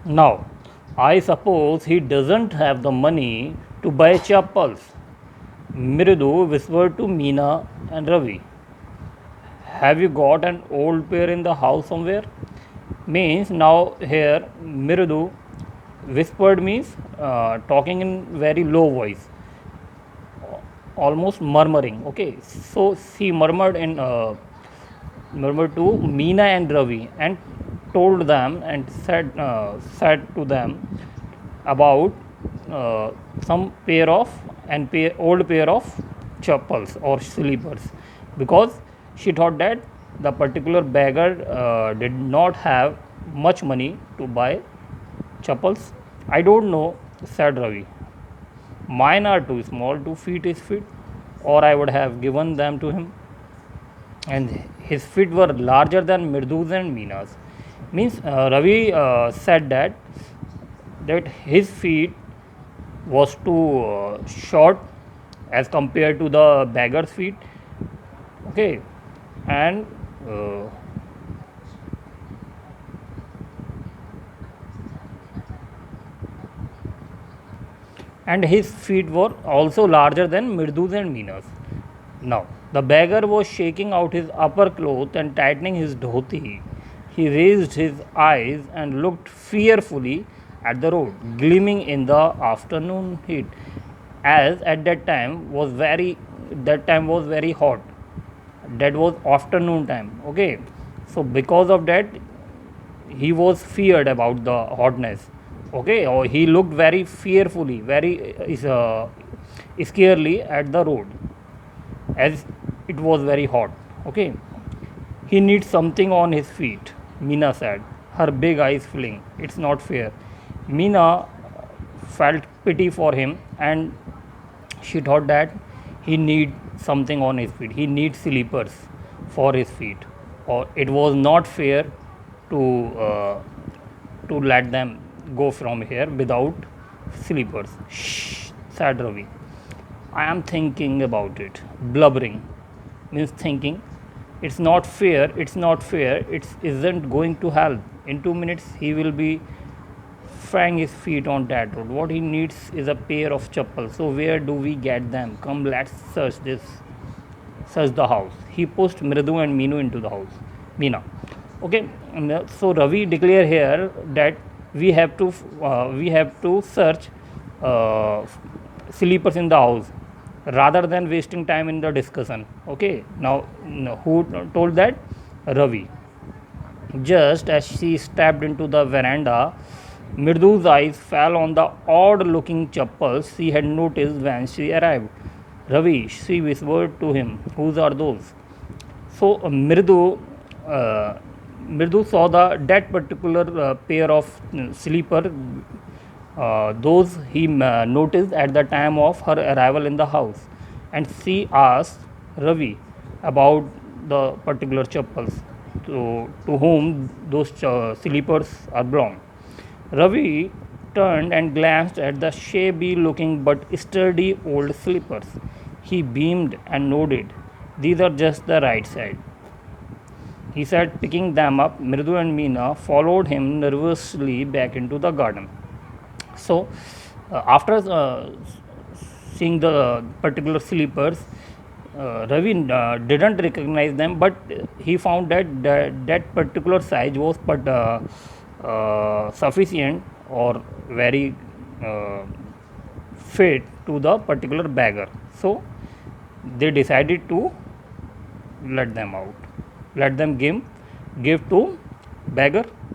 Now, I suppose he doesn't have the money to buy chappals. Mridu whispered to Meena and Ravi. Have you got an old pair in the house somewhere? Means now here Mridu whispered means talking in very low voice, almost murmuring. Okay, so she murmured to Meena and Ravi and told them and said to them about some pair of old pair of chappals or slippers, because she thought that the particular beggar did not have much money to buy chappals. I don't know, said Ravi. Mine are too small to fit his feet, or I would have given them to him. And his feet were larger than Mirdu's and Meena's. Means Ravi said that his feet was too short as compared to the beggar's feet. Okay, and his feet were also larger than Mirdu's and Meena's. Now, the beggar was shaking out his upper cloth and tightening his dhoti. He raised his eyes and looked fearfully at the road, gleaming in the afternoon heat, as at that time was very hot. That was afternoon time. Okay, so because of that, he was feared about the hotness. Okay, or he looked very fearfully, very scarily at the road, as it was very hot. Okay, he needs something on his feet, Meena said, her big eyes filling. It's not fair. Meena felt pity for him, and she thought that he needs something on his feet. He needs slippers for his feet, or it was not fair to let them go from here without slippers. Shh, said Ravi. I am thinking about it. Blubbering means thinking. It's not fair. It's not fair. It isn't going to help. In 2 minutes, he will be frying his feet on that road. What he needs is a pair of chappals. So where do we get them? Come, let's search this. Search the house. He pushed Mridu and Meenu into the house. Meena. Okay. So Ravi declare here that we have to search sleepers in the house rather than wasting time in the discussion. Okay, now who told that? Ravi. Just as she stepped into the veranda, Mirdu's eyes fell on the odd looking chappals she had noticed when she arrived. Ravi, she whispered to him, whose are those? So Mirdu saw that particular pair of sleeper, those he noticed at the time of her arrival in the house, and she asked Ravi about the particular chappals to whom those sleepers are belong. Ravi turned and glanced at the shabby looking but sturdy old slippers. He beamed and nodded. These are just the right side, he said, picking them up. Mridu and Meena followed him nervously back into the garden. So, after seeing the particular slippers, Ravi didn't recognize them, but he found that particular size was sufficient or very fit to the particular beggar. So, they decided to let them out, let them give to beggar.